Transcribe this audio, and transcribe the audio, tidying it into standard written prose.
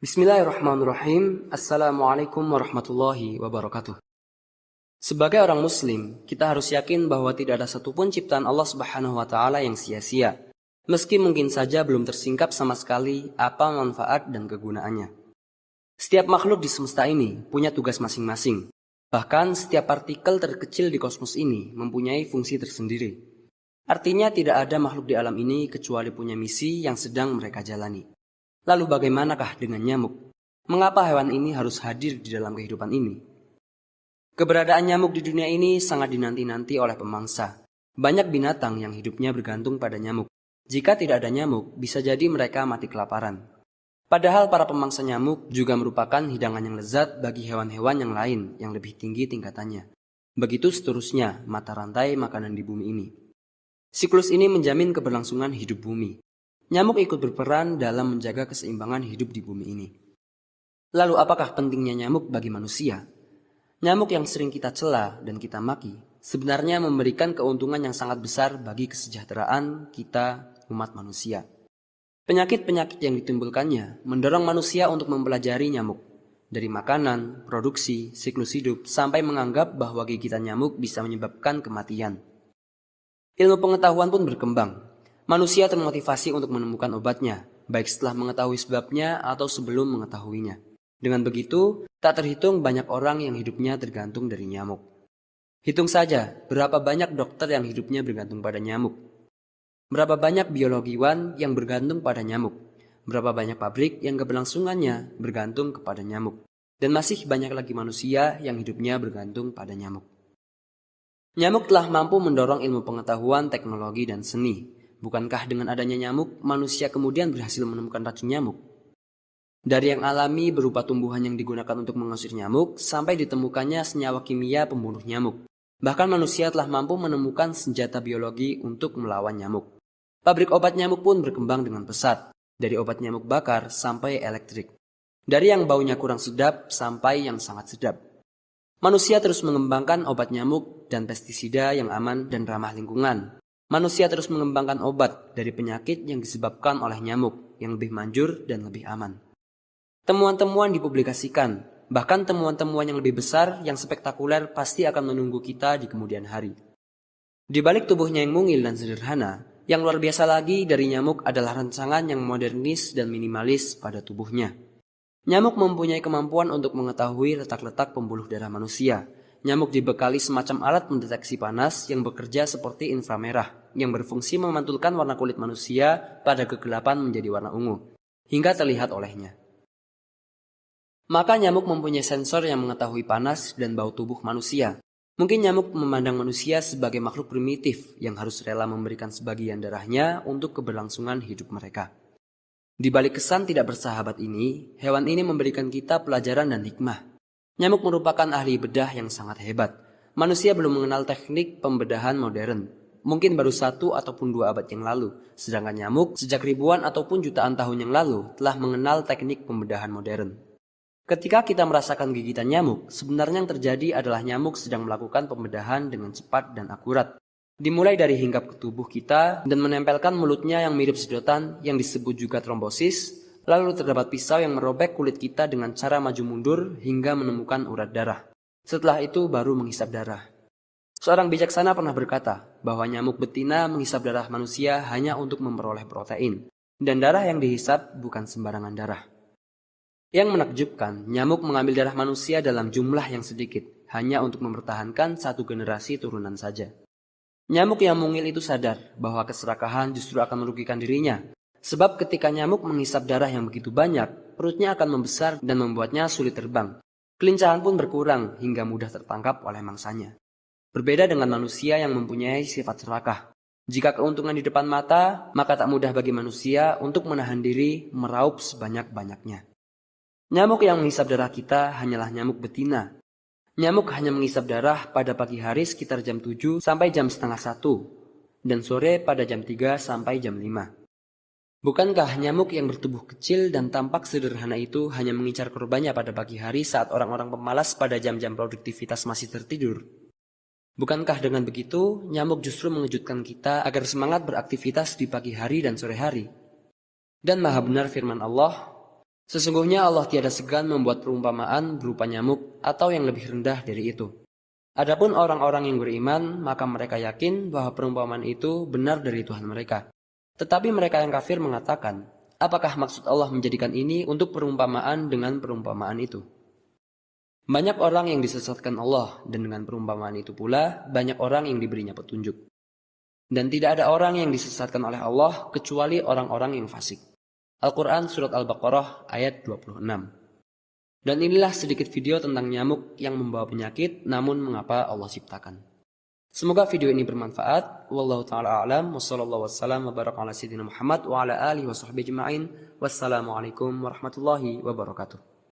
Bismillahirrahmanirrahim. Assalamualaikum warahmatullahi wabarakatuh. Sebagai orang muslim, kita harus yakin bahwa tidak ada satupun ciptaan Allah Subhanahu wa taala yang sia-sia. Meski mungkin saja belum tersingkap sama sekali apa manfaat dan kegunaannya. Setiap makhluk di semesta ini punya tugas masing-masing. Bahkan setiap partikel terkecil di kosmos ini mempunyai fungsi tersendiri. Artinya tidak ada makhluk di alam ini kecuali punya misi yang sedang mereka jalani. Lalu bagaimanakah dengan nyamuk? Mengapa hewan ini harus hadir di dalam kehidupan ini? Keberadaan nyamuk di dunia ini sangat dinanti-nanti oleh pemangsa. Banyak binatang yang hidupnya bergantung pada nyamuk. Jika tidak ada nyamuk, bisa jadi mereka mati kelaparan. Padahal para pemangsa nyamuk juga merupakan hidangan yang lezat bagi hewan-hewan yang lain yang lebih tinggi tingkatannya. Begitu seterusnya mata rantai makanan di bumi ini. Siklus ini menjamin keberlangsungan hidup bumi. Nyamuk ikut berperan dalam menjaga keseimbangan hidup di bumi ini. Lalu apakah pentingnya nyamuk bagi manusia? Nyamuk yang sering kita cela dan kita maki sebenarnya memberikan keuntungan yang sangat besar bagi kesejahteraan kita umat manusia. Penyakit-penyakit yang ditimbulkannya mendorong manusia untuk mempelajari nyamuk. Dari makanan, produksi, siklus hidup, sampai menganggap bahwa gigitan nyamuk bisa menyebabkan kematian. Ilmu pengetahuan pun berkembang. Manusia termotivasi untuk menemukan obatnya, baik setelah mengetahui sebabnya atau sebelum mengetahuinya. Dengan begitu, tak terhitung banyak orang yang hidupnya tergantung dari nyamuk. Hitung saja berapa banyak dokter yang hidupnya bergantung pada nyamuk. Berapa banyak biologiwan yang bergantung pada nyamuk. Berapa banyak pabrik yang keberlangsungannya bergantung kepada nyamuk. Dan masih banyak lagi manusia yang hidupnya bergantung pada nyamuk. Nyamuk telah mampu mendorong ilmu pengetahuan, teknologi, dan seni. Bukankah dengan adanya nyamuk, manusia kemudian berhasil menemukan racun nyamuk? Dari yang alami berupa tumbuhan yang digunakan untuk mengusir nyamuk, sampai ditemukannya senyawa kimia pembunuh nyamuk. Bahkan manusia telah mampu menemukan senjata biologi untuk melawan nyamuk. Pabrik obat nyamuk pun berkembang dengan pesat, dari obat nyamuk bakar sampai elektrik. Dari yang baunya kurang sedap sampai yang sangat sedap. Manusia terus mengembangkan obat nyamuk dan pestisida yang aman dan ramah lingkungan. Manusia terus mengembangkan obat dari penyakit yang disebabkan oleh nyamuk yang lebih manjur dan lebih aman. Temuan-temuan dipublikasikan, bahkan temuan-temuan yang lebih besar yang spektakuler pasti akan menunggu kita di kemudian hari. Di balik tubuhnya yang mungil dan sederhana, yang luar biasa lagi dari nyamuk adalah rancangan yang modernis dan minimalis pada tubuhnya. Nyamuk mempunyai kemampuan untuk mengetahui letak-letak pembuluh darah manusia. Nyamuk dibekali semacam alat mendeteksi panas yang bekerja seperti inframerah, yang berfungsi memantulkan warna kulit manusia pada kegelapan menjadi warna ungu, hingga terlihat olehnya. Maka nyamuk mempunyai sensor yang mengetahui panas dan bau tubuh manusia. Mungkin nyamuk memandang manusia sebagai makhluk primitif yang harus rela memberikan sebagian darahnya untuk keberlangsungan hidup mereka. Di balik kesan tidak bersahabat ini, hewan ini memberikan kita pelajaran dan hikmah. Nyamuk merupakan ahli bedah yang sangat hebat. Manusia belum mengenal teknik pembedahan modern. Mungkin baru 1 ataupun 2 abad yang lalu. Sedangkan nyamuk sejak ribuan ataupun jutaan tahun yang lalu telah mengenal teknik pembedahan modern. Ketika kita merasakan gigitan nyamuk, sebenarnya yang terjadi adalah nyamuk sedang melakukan pembedahan dengan cepat dan akurat. Dimulai dari hinggap ke tubuh kita dan menempelkan mulutnya yang mirip sedotan yang disebut juga trombosis. Lalu terdapat pisau yang merobek kulit kita dengan cara maju mundur hingga menemukan urat darah. Setelah itu baru menghisap darah. Seorang bijaksana pernah berkata bahwa nyamuk betina menghisap darah manusia hanya untuk memperoleh protein. Dan darah yang dihisap bukan sembarangan darah. Yang menakjubkan, nyamuk mengambil darah manusia dalam jumlah yang sedikit, hanya untuk mempertahankan 1 generasi turunan saja. Nyamuk yang mungil itu sadar bahwa keserakahan justru akan merugikan dirinya. Sebab ketika nyamuk menghisap darah yang begitu banyak, perutnya akan membesar dan membuatnya sulit terbang. Kelincahan pun berkurang hingga mudah tertangkap oleh mangsanya. Berbeda dengan manusia yang mempunyai sifat serakah. Jika keuntungan di depan mata, maka tak mudah bagi manusia untuk menahan diri meraup sebanyak-banyaknya. Nyamuk yang menghisap darah kita hanyalah nyamuk betina. Nyamuk hanya menghisap darah pada pagi hari sekitar jam 7 sampai jam setengah 1, dan sore pada jam 3 sampai jam 5. Bukankah nyamuk yang bertubuh kecil dan tampak sederhana itu hanya mengincar korbannya pada pagi hari saat orang-orang pemalas pada jam-jam produktivitas masih tertidur? Bukankah dengan begitu, nyamuk justru mengejutkan kita agar semangat beraktivitas di pagi hari dan sore hari? Dan maha benar firman Allah, Sesungguhnya Allah tiada segan membuat perumpamaan berupa nyamuk atau yang lebih rendah dari itu. Adapun orang-orang yang beriman, maka mereka yakin bahwa perumpamaan itu benar dari Tuhan mereka. Tetapi mereka yang kafir mengatakan, apakah maksud Allah menjadikan ini untuk perumpamaan dengan perumpamaan itu? Banyak orang yang disesatkan Allah, dan dengan perumpamaan itu pula banyak orang yang diberinya petunjuk. Dan tidak ada orang yang disesatkan oleh Allah kecuali orang-orang yang fasik. Al-Quran Surat Al-Baqarah ayat 26. Dan inilah sedikit video tentang nyamuk yang membawa penyakit namun mengapa Allah ciptakan. Semoga video ini bermanfaat. Wallahu ta'ala a'lam. Wassallallahu wassalam wa baraka ala sayyidina Muhammad wa ala alihi wa sahbihi ajma'in. Wassalamualaikum warahmatullahi wabarakatuh.